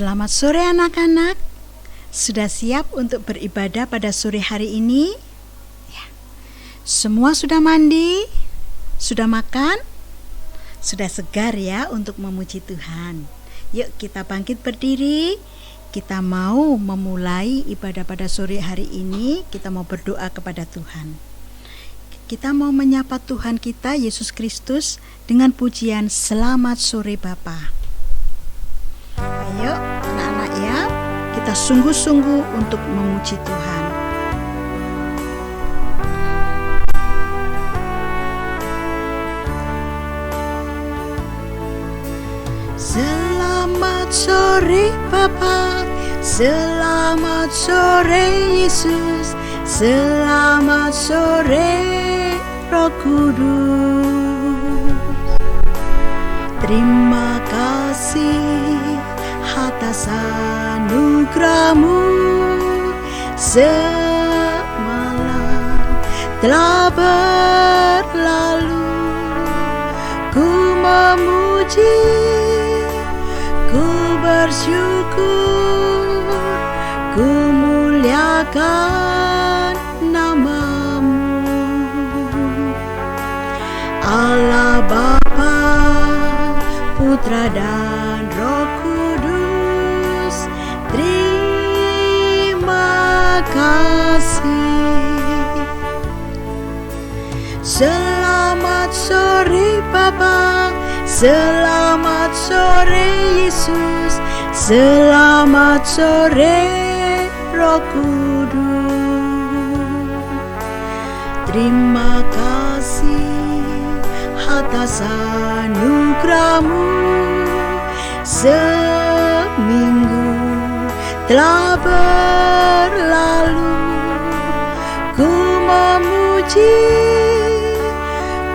Selamat sore anak-anak. Sudah siap untuk beribadah pada sore hari ini? Ya. Semua sudah mandi? Sudah makan? Sudah segar ya untuk memuji Tuhan. Yuk kita bangkit berdiri. Kita mau memulai ibadah pada sore hari ini. Kita mau berdoa kepada Tuhan. Kita mau menyapa Tuhan kita Yesus Kristus dengan pujian Selamat Sore Bapa. Ayo anak-anak ya, kita sungguh-sungguh untuk memuji Tuhan. Selamat sore Bapa, selamat sore Yesus, selamat sore Roh Kudus. Terima kasih atas anugerah-Mu, semalam telah berlalu. Ku memuji, ku bersyukur, ku muliakan nama-Mu. Allah Bapa, Putra dan Roh Kudus, terima kasih. Selamat sore Bapa, selamat sore Yesus, selamat sore Roh Kudus. Terima kasih atas anugerah-Mu, seminggu telah berlalu. Ku memuji,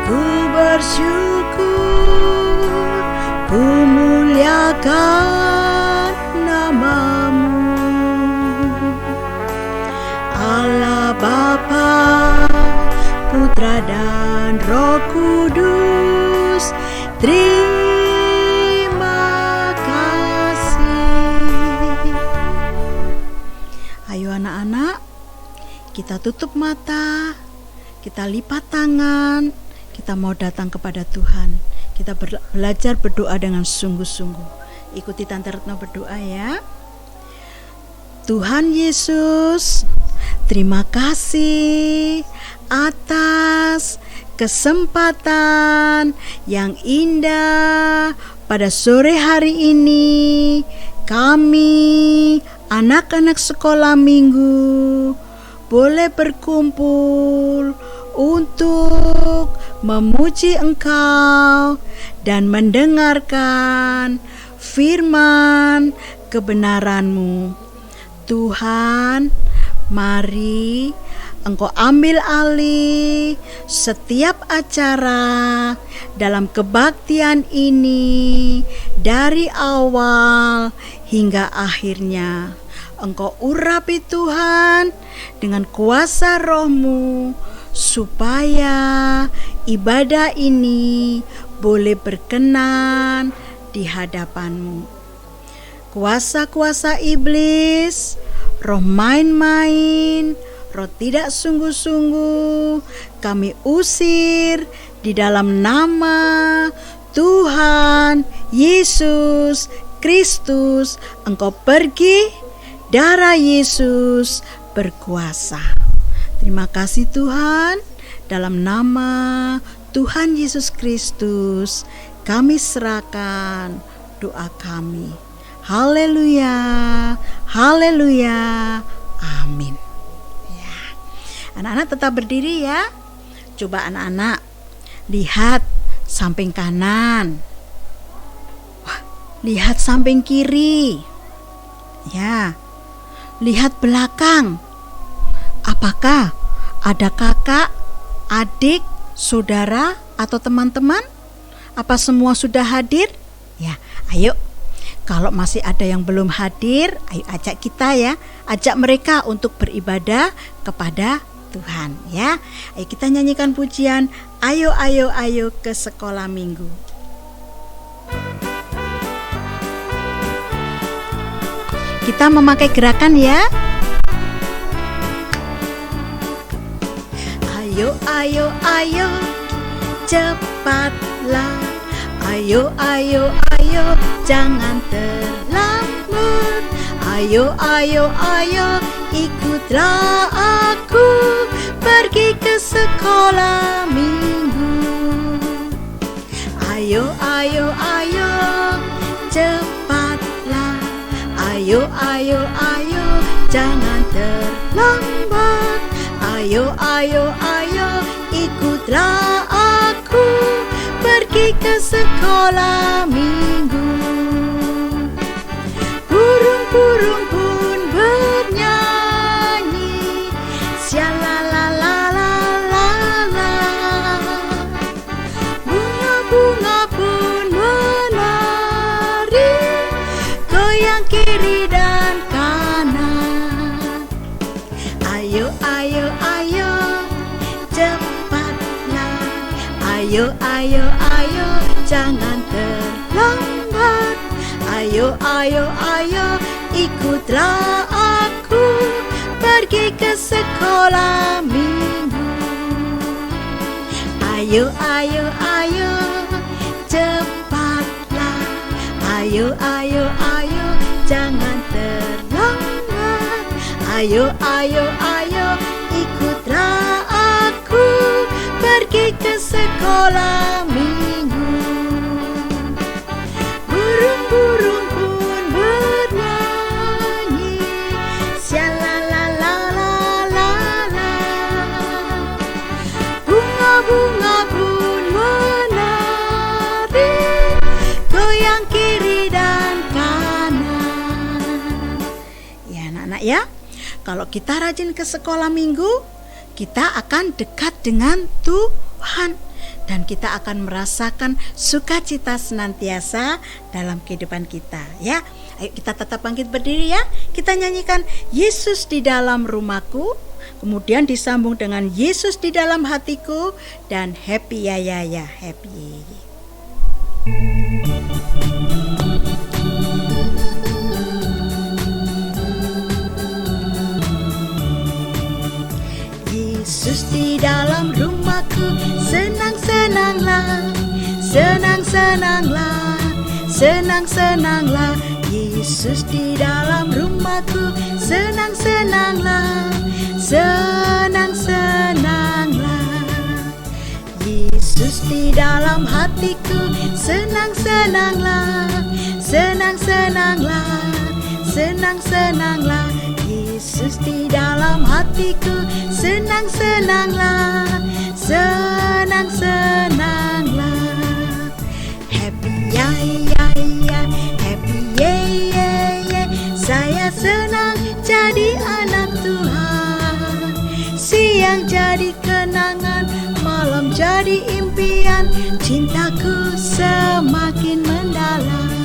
ku bersyukur, ku muliakan nama-Mu. Allah Bapa, Putra dan Roh Kudus, terima kasih. Ayo anak-anak, kita tutup mata, kita lipat tangan, kita mau datang kepada Tuhan. Kita belajar berdoa dengan sungguh-sungguh. Ikuti Tante Retno berdoa ya. Tuhan Yesus, terima kasih atas kesempatan yang indah pada sore hari ini. Kami anak-anak sekolah minggu boleh berkumpul untuk memuji Engkau dan mendengarkan firman kebenaran-Mu. Tuhan, mari Engkau ambil alih setiap acara dalam kebaktian ini dari awal hingga akhirnya. Engkau urapi Tuhan dengan kuasa Roh-Mu supaya ibadah ini boleh berkenan di hadapan-Mu. Kuasa-kuasa iblis, roh main-main, roh tidak sungguh-sungguh, kami usir di dalam nama Tuhan Yesus Kristus. Engkau pergi, darah Yesus berkuasa. Terima kasih Tuhan, dalam nama Tuhan Yesus Kristus kami serahkan doa kami. Haleluya, haleluya, amin. Ya. Anak-anak tetap berdiri ya. Coba anak-anak lihat samping kanan. Wah, lihat samping kiri. Ya. Lihat belakang. Apakah ada kakak, adik, saudara atau teman-teman? Apa semua sudah hadir? Ya, ayo. Kalau masih ada yang belum hadir, ayo ajak kita ya, ajak mereka untuk beribadah kepada Tuhan ya. Ayo kita nyanyikan pujian Ayo Ayo Ayo ke Sekolah Minggu. kita memakai gerakan ya. Ayo, ayo, ayo, cepatlah. Ayo, ayo, ayo, jangan terlambat. Ayo, ayo, ayo, ikutlah aku pergi ke sekolah minggu. Ayo, ayo, ayo, cepatlah. Ayo, ayo, ayo, jangan terlambat. Ayo, ayo, ayo, ikutlah aku pergi ke sekolah minggu. Burung-burung pun bernyanyi, sialalalalala. Bunga-bunga pun menari, goyang kiri dan kanan. Ayo, ayo, ayo, cepatlah. Ayo, ayo, ayo, jangan terlambat. Ayo, ayo, ayo, ikutlah aku pergi ke sekolah minggu. Ayo, ayo, ayo, cepatlah. Ayo, ayo, ayo, jangan terlambat. Ayo, ayo, ayo, ikutlah aku pergi ke sekolah minggu. Burung-burung pun bernyanyi, sialalalalala. Bunga-bunga pun menari, goyang kiri dan kanan. Ya anak-anak ya, kalau kita rajin ke sekolah minggu, kita akan dekat dengan Tuhan dan kita akan merasakan sukacita senantiasa dalam kehidupan kita ya. Ayo kita tetap bangkit berdiri ya. Kita nyanyikan Yesus di dalam rumahku, kemudian disambung dengan Yesus di dalam hatiku, dan happy ya ya ya, happy. Yesus di dalam rumahku, senang-senanglah, senang-senanglah, senang-senanglah. Yesus di dalam rumahku, senang-senanglah, senang-senanglah. Yesus di dalam hatiku, senang-senanglah, senang-senanglah, senang-senanglah. Yesus di dalam hatiku, senang-senanglah, senang-senanglah. Happy ya ya ya, happy ye ye ye. Saya senang jadi anak Tuhan. Siang jadi kenangan, malam jadi impian. Cintaku semakin mendalam.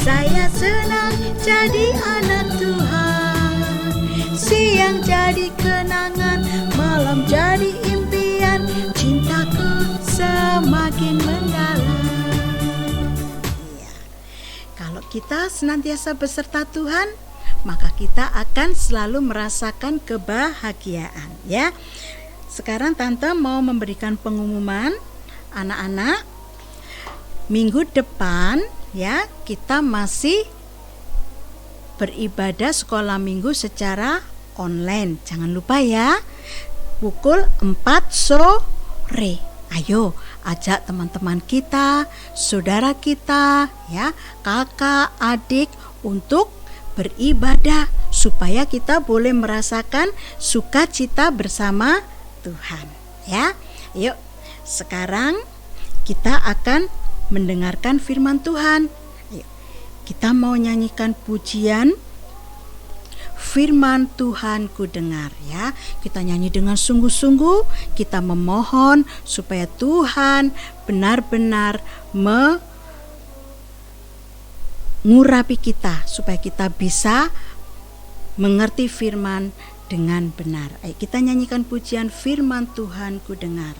Saya senang jadi anak Tuhan. Siang jadi kenangan, malam jadi impian. Cintaku semakin mendalam. Ya. Kalau kita senantiasa beserta Tuhan, maka kita akan selalu merasakan kebahagiaan ya. Sekarang Tante mau memberikan pengumuman anak-anak. Minggu depan ya, kita masih beribadah sekolah minggu secara online. Jangan lupa ya, pukul 4 sore. Ayo ajak teman-teman kita, saudara kita ya, kakak, adik untuk beribadah supaya kita boleh merasakan sukacita bersama Tuhan ya. Yuk, sekarang kita akan mendengarkan firman Tuhan. Ayo, kita mau nyanyikan pujian firman Tuhan ku dengar ya. Kita nyanyi dengan sungguh-sungguh, kita memohon supaya Tuhan benar-benar mengurapi kita, supaya kita bisa mengerti firman dengan benar. Ayo kita nyanyikan pujian firman Tuhan ku dengar.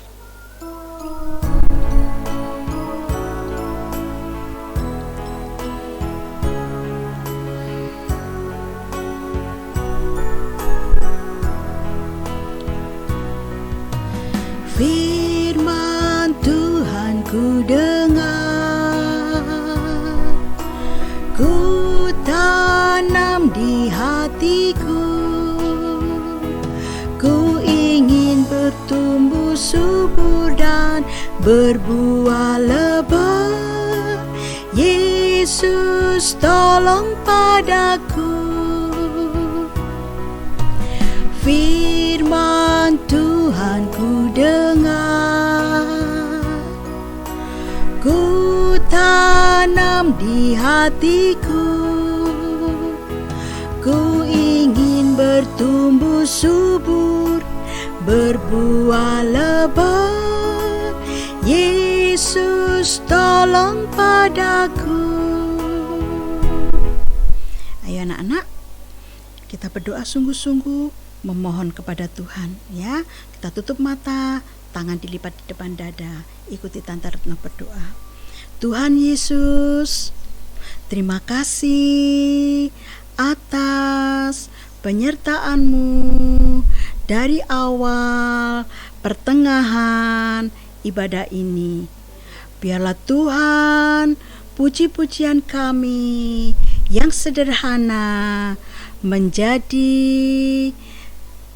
Firman Tuhan ku dengar, ku tanam di hatiku, ku ingin bertumbuh subur dan berbuah lebat. Yesus tolong padaku. Firman Tuhan ku dengar, ku tanam di hatiku, ku ingin bertumbuh subur, berbuah lebat. Yesus tolong padaku. Ayo anak-anak, kita berdoa sungguh-sungguh, memohon kepada Tuhan ya. Kita tutup mata, tangan dilipat di depan dada, ikuti Tante Retno berdoa. Tuhan Yesus, terima kasih atas penyertaan-Mu dari awal pertengahan ibadah ini. Biarlah Tuhan puji-pujian kami yang sederhana menjadi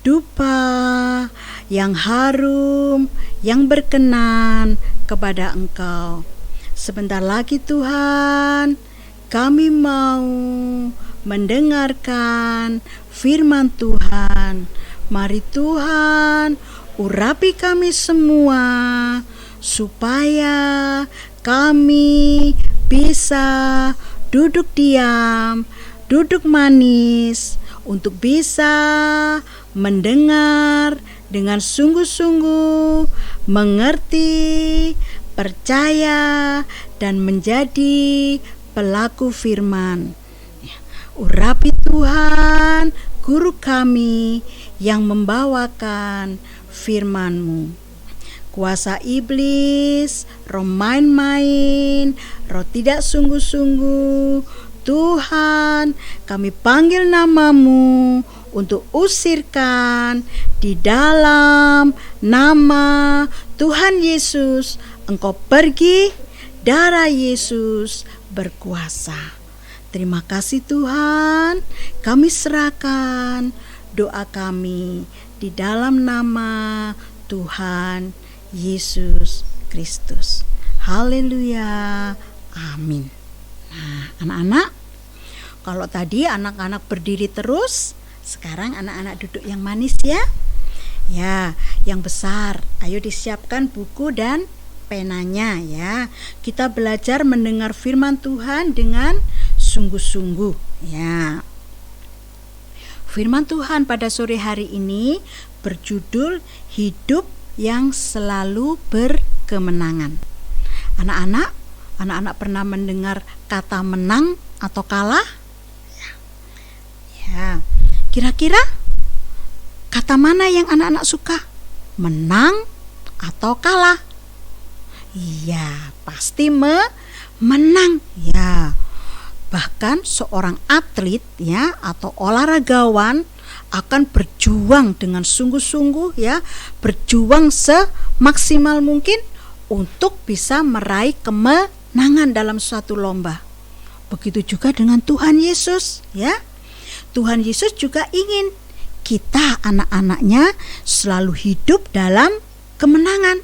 dupa yang harum, yang berkenan kepada Engkau. Sebentar lagi Tuhan, kami mau mendengarkan firman Tuhan. Mari Tuhan, urapi kami semua supaya kami bisa duduk diam, duduk manis, untuk bisa mendengar dengan sungguh-sungguh, mengerti, percaya, dan menjadi pelaku firman. Urapi Tuhan guru kami yang membawakan firman-Mu. Kuasa iblis, roh main-main, roh tidak sungguh-sungguh, Tuhan, kami panggil nama-Mu untuk usirkan di dalam nama Tuhan Yesus. Engkau pergi, darah Yesus berkuasa. Terima kasih Tuhan, kami serahkan doa kami di dalam nama Tuhan Yesus Kristus. Haleluya, amin. Nah, anak-anak, kalau tadi anak-anak berdiri terus, sekarang anak-anak duduk yang manis ya. Ya, yang besar. Ayo disiapkan buku dan penanya ya. Kita belajar mendengar firman Tuhan dengan sungguh-sungguh ya. Firman Tuhan pada sore hari ini berjudul Hidup yang Selalu Berkemenangan. Anak-anak pernah mendengar kata menang atau kalah? Ya. Kira-kira kata mana yang anak-anak suka? Menang atau kalah? Iya, pasti menang ya. Bahkan seorang atlet ya atau olahragawan akan berjuang dengan sungguh-sungguh ya, berjuang semaksimal mungkin untuk bisa meraih kemenangan dalam suatu lomba. Begitu juga dengan Tuhan Yesus ya. Tuhan Yesus juga ingin kita anak-anaknya selalu hidup dalam kemenangan,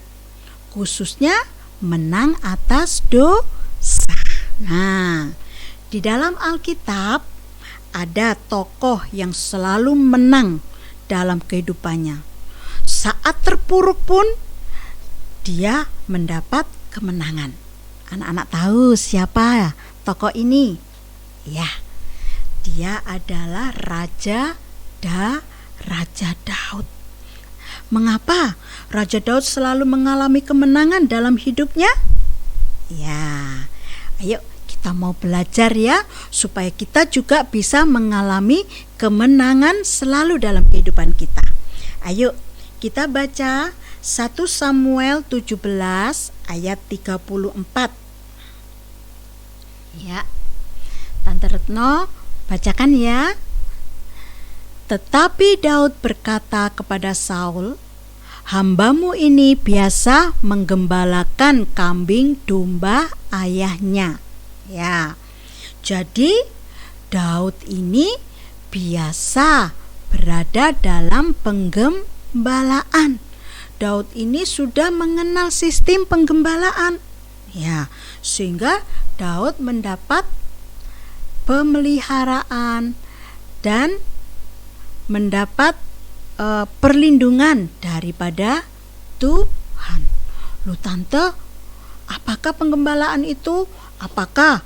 khususnya menang atas dosa. Nah, di dalam Alkitab ada tokoh yang selalu menang dalam kehidupannya. Saat terpuruk pun dia mendapat kemenangan. Anak-anak tahu siapa tokoh ini? Ya, dia adalah Raja Daud. Mengapa Raja Daud selalu mengalami kemenangan dalam hidupnya? Ya, ayo kita mau belajar ya, supaya kita juga bisa mengalami kemenangan selalu dalam kehidupan kita. Ayo kita baca 1 Samuel 17 ayat 34. Ya, Tante Retno bacakan ya. Tetapi Daud berkata kepada Saul, hambamu ini biasa menggembalakan kambing domba ayahnya. Ya, jadi Daud ini biasa berada dalam penggembalaan. Daud ini sudah mengenal sistem penggembalaan. Ya, sehingga Daud mendapat pemeliharaan dan mendapat perlindungan daripada Tuhan. Lu tante, apakah penggembalaan itu? Apakah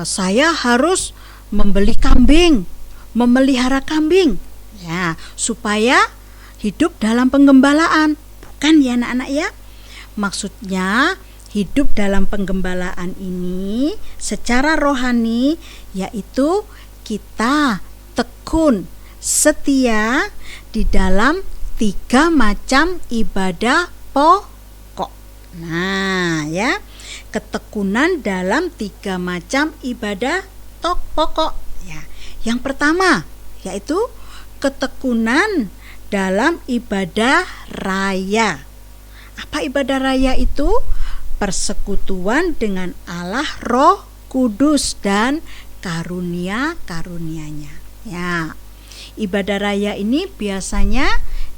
saya harus membeli kambing, memelihara kambing, ya, supaya hidup dalam penggembalaan? Bukan ya anak-anak ya. Maksudnya hidup dalam penggembalaan ini secara rohani yaitu kita tekun, setia di dalam 3 macam ibadah pokok. Nah, ya, ketekunan dalam 3 macam ibadah pokok. Ya, yang pertama yaitu ketekunan dalam ibadah raya. Apa ibadah raya itu? Persekutuan dengan Allah Roh Kudus dan karunia-karunianya. Ya, ibadah raya ini biasanya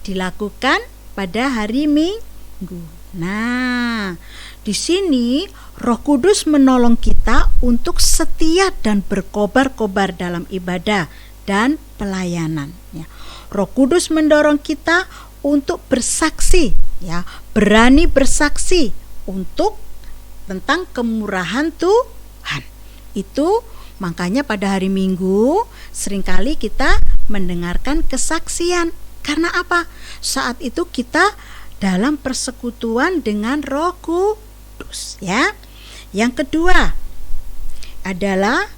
dilakukan pada hari Minggu. Nah, di sini Roh Kudus menolong kita untuk setia dan berkobar-kobar dalam ibadah dan pelayanan. Ya, Roh Kudus mendorong kita untuk bersaksi, ya, berani bersaksi untuk tentang kemurahan Tuhan. Itu makanya pada hari Minggu seringkali kita mendengarkan kesaksian. Karena apa? Saat itu kita dalam persekutuan dengan Roh Kudus, ya. Yang kedua adalah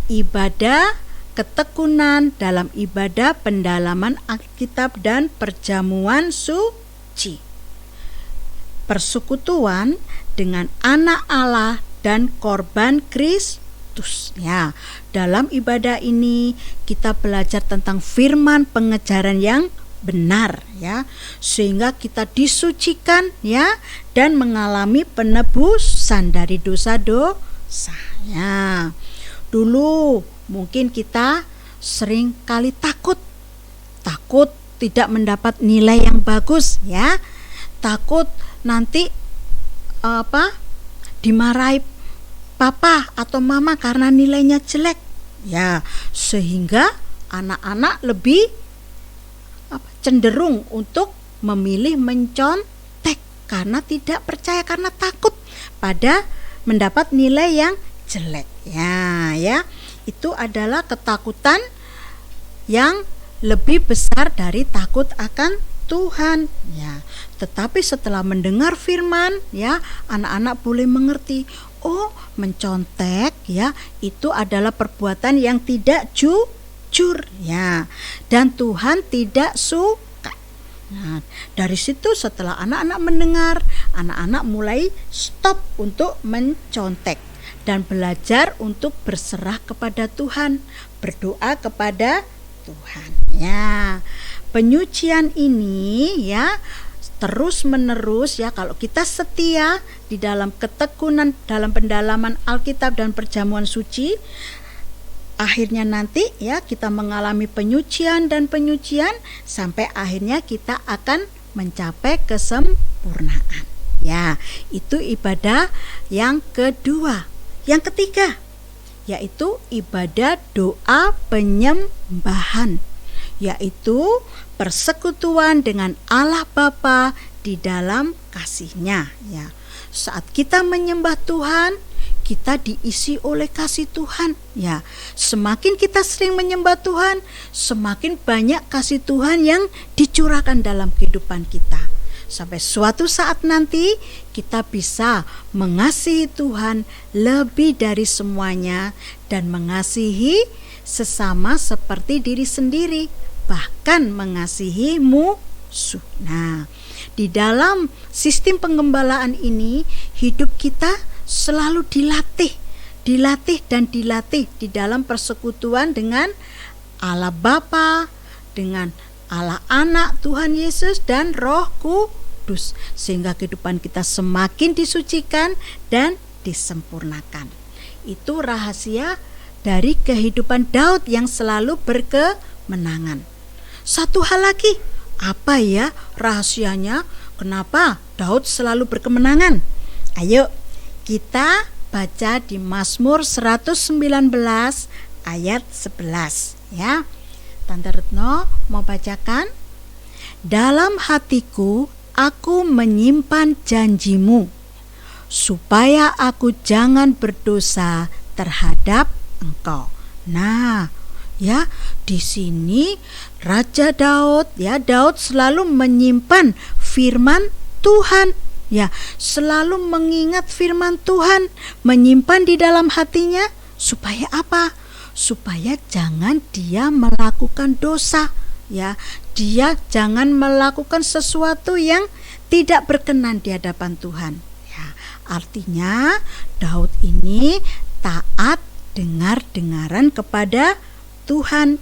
ibadah ketekunan dalam ibadah pendalaman Alkitab dan perjamuan suci. Persekutuan dengan anak Allah dan korban Kristus. Ya, dalam ibadah ini kita belajar tentang firman pengejaran yang benar, ya, sehingga kita disucikan, ya, dan mengalami penebusan dari dosa-dosa. Ya, dulu mungkin kita sering kali takut tidak mendapat nilai yang bagus, ya, takut nanti dimarahi papa atau mama karena nilainya jelek, ya, sehingga anak-anak lebih cenderung untuk memilih mencontek karena tidak percaya, karena takut pada mendapat nilai yang jelek. Ya, itu adalah ketakutan yang lebih besar dari takut akan Tuhan, ya. Tetapi setelah mendengar firman, ya, anak-anak boleh mengerti, oh, mencontek, ya, itu adalah perbuatan yang tidak jujur, ya, dan Tuhan tidak suka. Nah, dari situ setelah anak-anak mendengar, anak-anak mulai stop untuk mencontek dan belajar untuk berserah kepada Tuhan, berdoa kepada Tuhan. Ya, penyucian ini, ya, terus menerus, ya, kalau kita setia di dalam ketekunan dalam pendalaman Alkitab dan perjamuan suci, akhirnya nanti, ya, kita mengalami penyucian sampai akhirnya kita akan mencapai kesempurnaan. Ya, itu ibadah yang kedua. Yang ketiga yaitu ibadah doa penyembahan, yaitu persekutuan dengan Allah Bapa di dalam kasih-Nya, ya. Saat kita menyembah Tuhan, kita diisi oleh kasih Tuhan, ya. Semakin kita sering menyembah Tuhan, semakin banyak kasih Tuhan yang dicurahkan dalam kehidupan kita. Sampai suatu saat nanti kita bisa mengasihi Tuhan lebih dari semuanya dan mengasihi sesama seperti diri sendiri, bahkan mengasihi musuh. Nah, di dalam sistem penggembalaan ini hidup kita selalu dilatih di dalam persekutuan dengan Allah Bapa, dengan Allah Anak, Tuhan Yesus, dan Roh Kudus, sehingga kehidupan kita semakin disucikan dan disempurnakan. Itu rahasia dari kehidupan Daud yang selalu berkemenangan. Satu hal lagi, apa ya rahasianya? Kenapa Daud selalu berkemenangan? Ayo kita baca di Mazmur 119 ayat 11 ya. Tante Retno mau bacakan. Dalam hatiku aku menyimpan janjimu, supaya aku jangan berdosa terhadap Engkau. Nah, ya, di sini Raja Daud, ya, Daud selalu menyimpan firman Tuhan. Ya, selalu mengingat firman Tuhan, menyimpan di dalam hatinya supaya apa? Supaya jangan dia melakukan dosa, ya. Dia jangan melakukan sesuatu yang tidak berkenan di hadapan Tuhan. Ya, artinya Daud ini taat dengar-dengaran kepada Tuhan.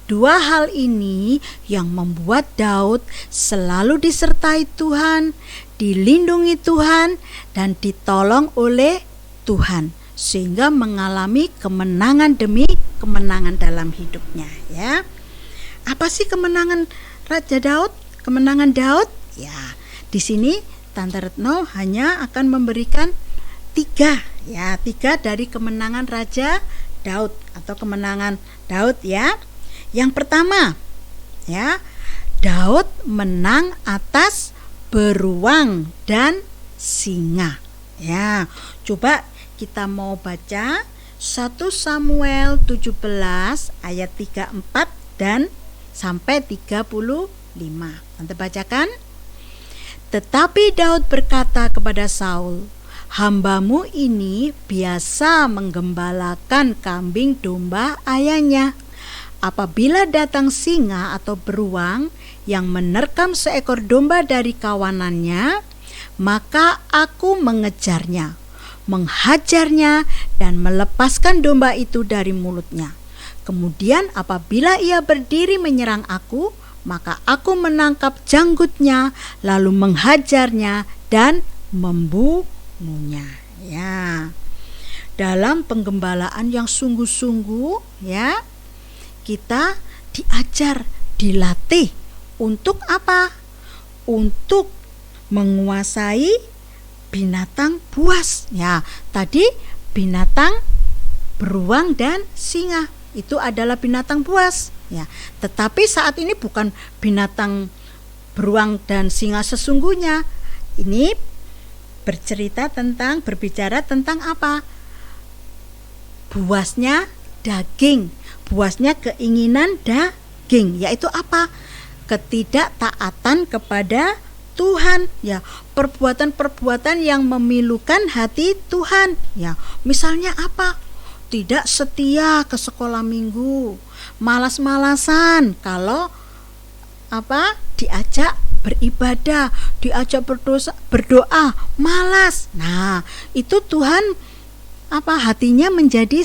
Dua hal ini yang membuat Daud selalu disertai Tuhan, dilindungi Tuhan, dan ditolong oleh Tuhan, sehingga mengalami kemenangan demi kemenangan dalam hidupnya. Ya, apa sih kemenangan Raja Daud? Kemenangan Daud? Ya, di sini Tante Retno hanya akan memberikan tiga dari kemenangan Raja Daud atau kemenangan Daud ya. Yang pertama, ya, Daud menang atas beruang dan singa. Ya, coba kita mau baca 1 Samuel 17 ayat 34 dan sampai 35. Nanti bacakan. Tetapi Daud berkata kepada Saul, "Hambamu ini biasa menggembalakan kambing domba ayahnya. Apabila datang singa atau beruang yang menerkam seekor domba dari kawanannya, maka aku mengejarnya, menghajarnya, dan melepaskan domba itu dari mulutnya. Kemudian apabila ia berdiri menyerang aku, maka aku menangkap janggutnya, lalu menghajarnya dan membunuhnya." Ya, dalam penggembalaan yang sungguh-sungguh, ya, kita diajar, dilatih untuk apa? Untuk menguasai binatang buas. Ya, tadi binatang beruang dan singa itu adalah binatang buas. Ya, tetapi saat ini bukan binatang beruang dan singa sesungguhnya. Ini berbicara tentang apa? Buasnya daging, buasnya keinginan daging, yaitu apa? Ketidaktaatan kepada Tuhan, ya, perbuatan-perbuatan yang memilukan hati Tuhan. Ya, misalnya apa? Tidak setia ke sekolah minggu, malas-malasan kalau apa? Diajak beribadah, diajak berdoa, malas. Nah, itu Tuhan apa? Hatinya menjadi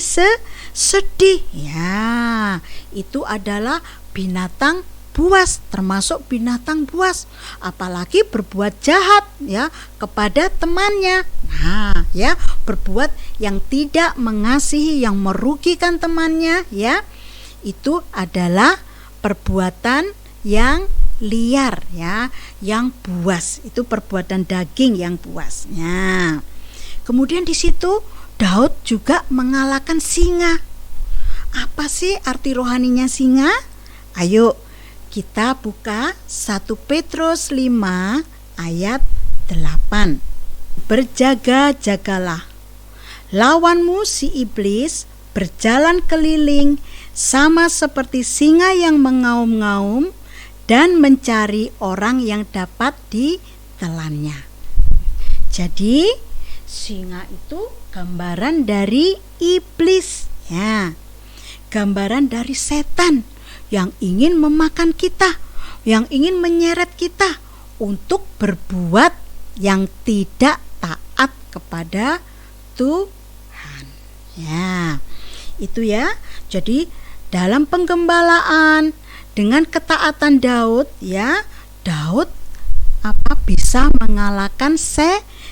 sedih. Ya, itu adalah binatang buas, termasuk binatang buas, apalagi berbuat jahat ya kepada temannya. Nah, ya, berbuat yang tidak mengasihi, yang merugikan temannya, ya, itu adalah perbuatan yang liar, ya, yang buas. Itu perbuatan daging yang buas. Nah, kemudian di situ Daud juga mengalahkan singa. Apa sih arti rohaninya singa? Ayo kita buka 1 Petrus 5 ayat 8. Berjaga-jagalah. Lawanmu si iblis berjalan keliling sama seperti singa yang mengaum-ngaum dan mencari orang yang dapat ditelannya. Jadi singa itu gambaran dari iblis, ya, gambaran dari setan yang ingin memakan kita, yang ingin menyeret kita untuk berbuat yang tidak taat kepada Tuhan. Ya, itu ya. Jadi dalam penggembalaan, dengan ketaatan Daud, ya, Daud bisa mengalahkan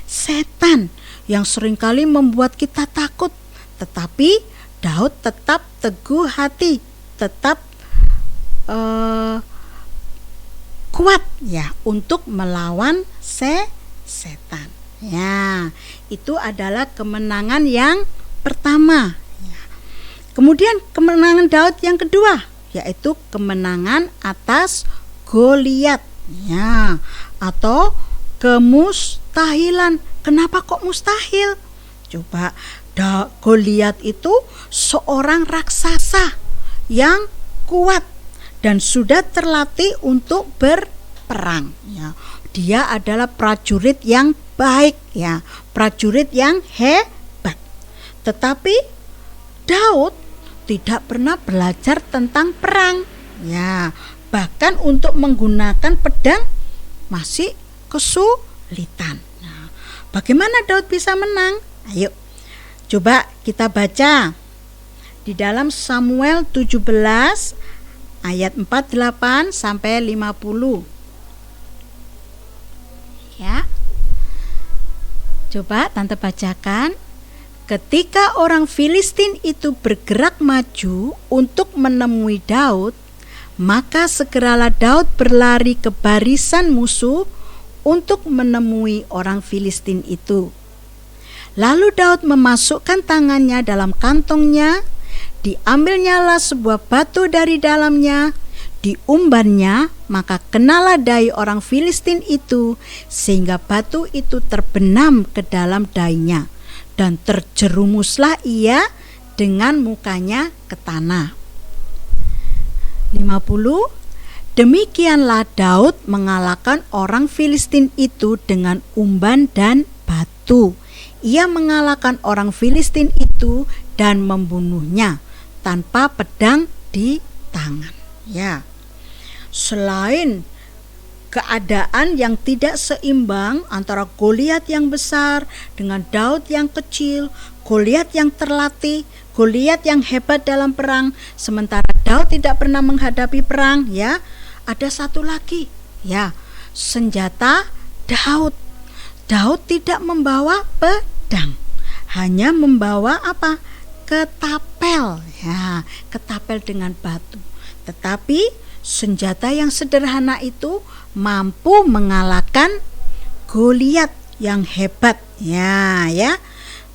setan yang seringkali membuat kita takut, tetapi Daud tetap teguh hati, tetap kuat, ya, untuk melawan setan. Ya, itu adalah kemenangan yang pertama. Ya. Kemudian kemenangan Daud yang kedua, yaitu kemenangan atas Goliat, ya, atau kemustahilan. Kenapa kok mustahil? Coba, Goliat itu seorang raksasa yang kuat dan sudah terlatih untuk berperang, ya. Dia adalah prajurit yang baik, ya, prajurit yang hebat. Tetapi Daud tidak pernah belajar tentang perang, ya. Bahkan untuk menggunakan pedang masih kesulitan. Nah, bagaimana Daud bisa menang? Ayo, coba kita baca di dalam Samuel 17 ayat 48 sampai 50. Ya. Coba tante bacakan. Ketika orang Filistin itu bergerak maju untuk menemui Daud, maka segeralah Daud berlari ke barisan musuh untuk menemui orang Filistin itu. Lalu Daud memasukkan tangannya dalam kantongnya, diambilnyalah sebuah batu dari dalamnya, diumbannya, maka kenalah dai orang Filistin itu, sehingga batu itu terbenam ke dalam dainya, dan terjerumuslah ia dengan mukanya ke tanah. 50. Demikianlah Daud mengalahkan orang Filistin itu dengan umban dan batu. Ia mengalahkan orang Filistin itu dan membunuhnya tanpa pedang di tangan. Ya. Selain keadaan yang tidak seimbang antara Goliat yang besar dengan Daud yang kecil, Goliat yang terlatih, Goliat yang hebat dalam perang, sementara Daud tidak pernah menghadapi perang, ya. Ada satu lagi, ya, senjata Daud. Daud tidak membawa pedang, hanya membawa apa? Ketapel, ya, ketapel dengan batu. Tetapi senjata yang sederhana itu mampu mengalahkan Goliat yang hebat, ya.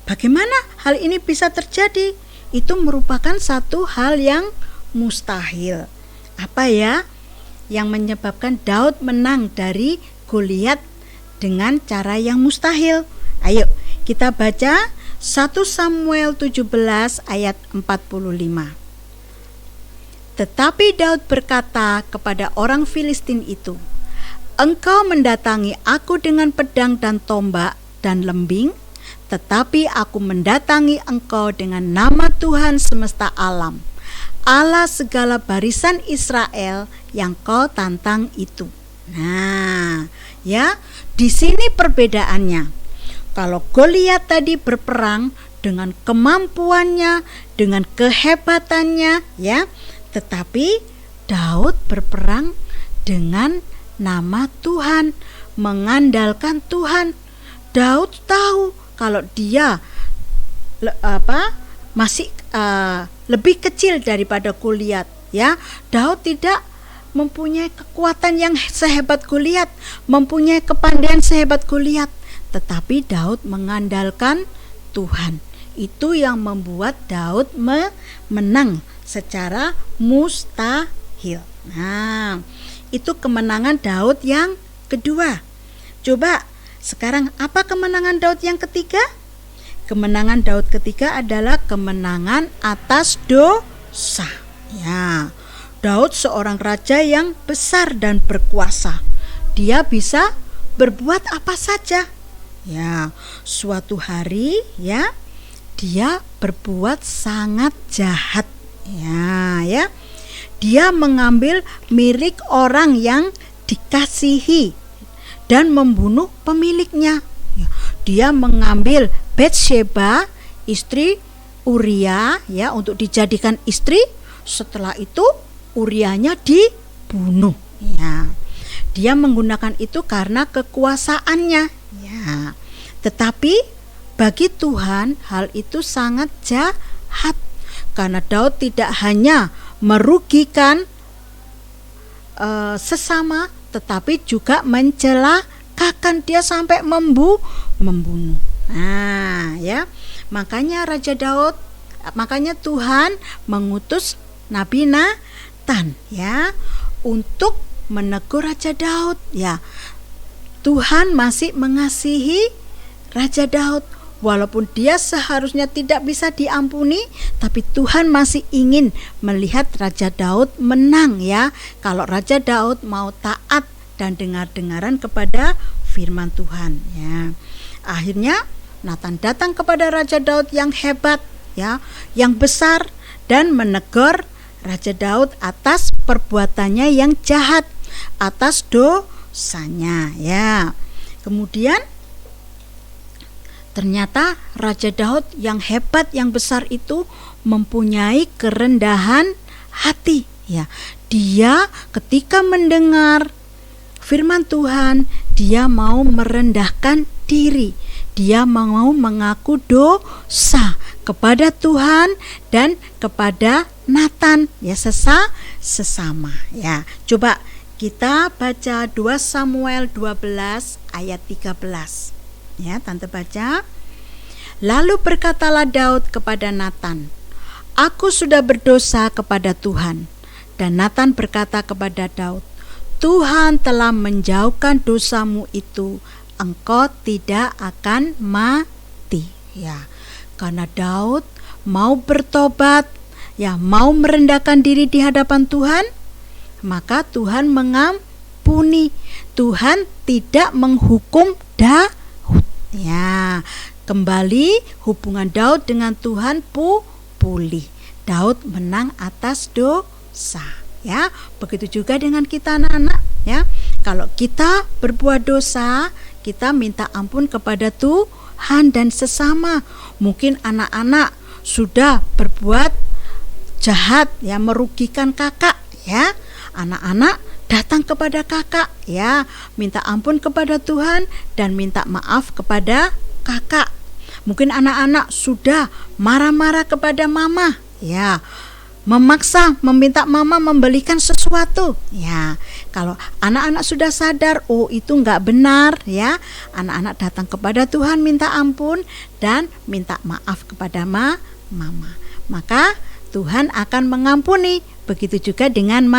Bagaimana hal ini bisa terjadi? Itu merupakan satu hal yang mustahil. Apa ya yang menyebabkan Daud menang dari Goliat dengan cara yang mustahil? Ayo kita baca 1 Samuel 17 ayat 45. Tetapi Daud berkata kepada orang Filistin itu, "Engkau mendatangi aku dengan pedang dan tombak dan lembing, tetapi aku mendatangi engkau dengan nama Tuhan semesta alam, Allah segala barisan Israel yang kau tantang itu." Nah, ya, di sini perbedaannya. Kalau Goliat tadi berperang dengan kemampuannya, dengan kehebatannya, ya, tetapi Daud berperang dengan nama Tuhan, mengandalkan Tuhan. Daud tahu kalau dia masih lebih kecil daripada Goliat, ya. Daud tidak mempunyai kekuatan yang sehebat Goliat, mempunyai kepandaian sehebat Goliat, tetapi Daud mengandalkan Tuhan. Itu yang membuat Daud menang secara mustahil. Nah, itu kemenangan Daud yang kedua. Coba sekarang apa kemenangan Daud yang ketiga? Kemenangan Daud ketiga adalah kemenangan atas dosa. Ya, Daud seorang raja yang besar dan berkuasa. Dia bisa berbuat apa saja. Ya, suatu hari, ya, dia berbuat sangat jahat. Ya. Dia mengambil milik orang yang dikasihi dan membunuh pemiliknya. Ya, dia mengambil Batsheba, istri Uria, ya, untuk dijadikan istri. Setelah itu Uriahnya dibunuh. Ya, dia menggunakan itu karena kekuasaannya. Ya, tetapi bagi Tuhan hal itu sangat jahat, karena Daud tidak hanya merugikan sesama, tetapi juga mencelakakan, dia sampai membunuh. Nah, ya, makanya Tuhan mengutus Nabi Natan, ya, untuk menegur Raja Daud. Ya, Tuhan masih mengasihi Raja Daud, walaupun dia seharusnya tidak bisa diampuni, tapi Tuhan masih ingin melihat Raja Daud menang, ya. Kalau Raja Daud mau taat dan dengar-dengaran kepada firman Tuhan, ya. Akhirnya Natan datang kepada Raja Daud yang hebat, ya, yang besar, dan menegur Raja Daud atas perbuatannya yang jahat, atas dosanya, ya. Kemudian ternyata Raja Daud yang hebat, yang besar itu mempunyai kerendahan hati, ya. Dia ketika mendengar firman Tuhan, dia mau merendahkan diri, dia mau mengaku dosa kepada Tuhan dan kepada Natan, ya, sesama, ya. Coba kita baca 2 Samuel 12 ayat 13. Ya, tante baca. Lalu berkatalah Daud kepada Natan, "Aku sudah berdosa kepada Tuhan." Dan Natan berkata kepada Daud, "Tuhan telah menjauhkan dosamu itu, engkau tidak akan mati." Ya, karena Daud mau bertobat, ya, mau merendahkan diri di hadapan Tuhan, maka Tuhan mengampuni. Tuhan tidak menghukum Daud. Ya, kembali hubungan Daud dengan Tuhan pulih. Daud menang atas dosa. Ya, begitu juga dengan kita anak-anak, ya. Kalau kita berbuat dosa, kita minta ampun kepada Tuhan dan sesama. Mungkin anak-anak sudah berbuat jahat, ya, merugikan kakak, ya. Anak-anak datang kepada kakak, ya, minta ampun kepada Tuhan dan minta maaf kepada kakak. Mungkin anak-anak sudah marah-marah kepada mama, ya, memaksa meminta mama membelikan sesuatu, ya. Kalau anak-anak sudah sadar, oh itu enggak benar, ya, anak-anak datang kepada Tuhan minta ampun dan minta maaf kepada mama. Maka Tuhan akan mengampuni. Begitu juga dengan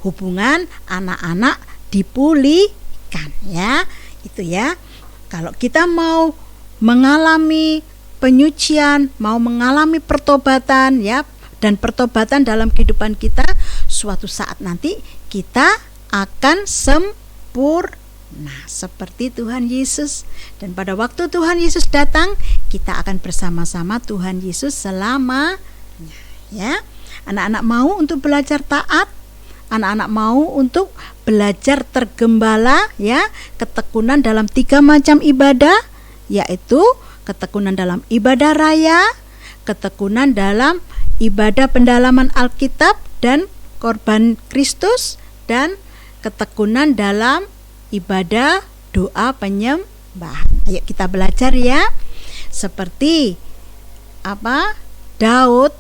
hubungan anak-anak dipulihkan, ya. Itu, ya. Kalau kita mau mengalami penyucian, mau mengalami pertobatan, ya, dan pertobatan dalam kehidupan kita, suatu saat nanti kita akan sempurna seperti Tuhan Yesus. Dan pada waktu Tuhan Yesus datang, kita akan bersama-sama Tuhan Yesus selamanya, ya. Anak-anak mau untuk belajar taat, anak-anak mau untuk belajar tergembala, ya, ketekunan dalam 3 macam ibadah, yaitu ketekunan dalam ibadah raya, ketekunan dalam ibadah pendalaman Alkitab dan korban Kristus, dan ketekunan dalam ibadah doa penyembahan. Ayo kita belajar, ya. Seperti Daud,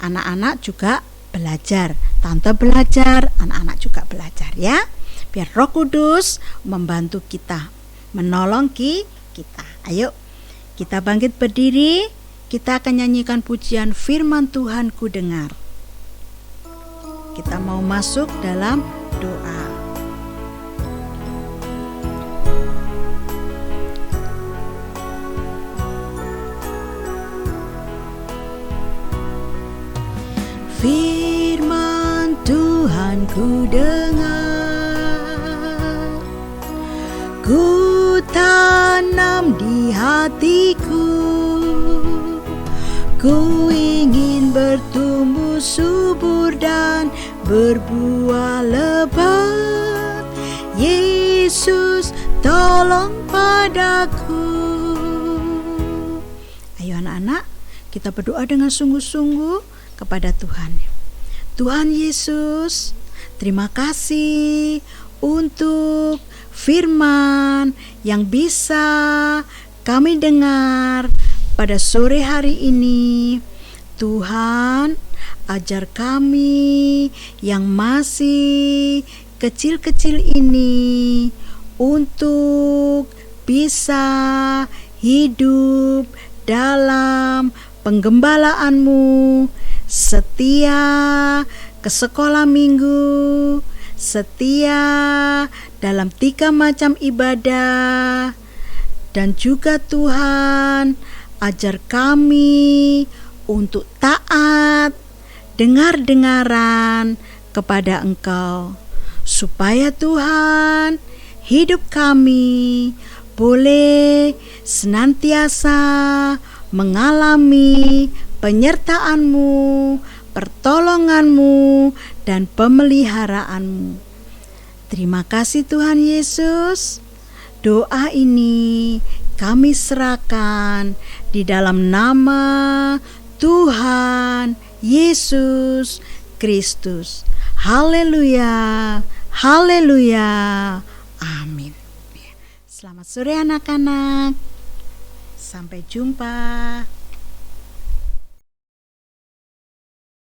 anak-anak juga belajar, tante belajar, anak-anak juga belajar, ya. Biar Roh Kudus membantu kita, menolong kita. Ayo kita bangkit berdiri, kita akan nyanyikan pujian firman Tuhan ku dengar. Kita mau masuk dalam doa. Firman Tuhan ku dengar, ku tanam di hatiku, ku ingin bertumbuh subur dan berbuah lebat. Yesus tolong padaku. Ayo anak-anak, kita berdoa dengan sungguh-sungguh kepada Tuhan. Tuhan Yesus, terima kasih untuk firman yang bisa kami dengar pada sore hari ini. Tuhan, ajar kami yang masih kecil-kecil ini untuk bisa hidup dalam penggembalaanmu, setia ke sekolah minggu, setia dalam 3 macam ibadah, dan juga Tuhan, ajar kami untuk taat, dengar-dengaran kepada Engkau, supaya Tuhan, hidup kami boleh senantiasa mengalami penyertaan-Mu, pertolongan-Mu, dan pemeliharaanmu. Terima kasih Tuhan Yesus. Doa ini kami serahkan di dalam nama Tuhan Yesus Kristus. Haleluya, haleluya, amin. Selamat sore anak-anak. Sampai jumpa.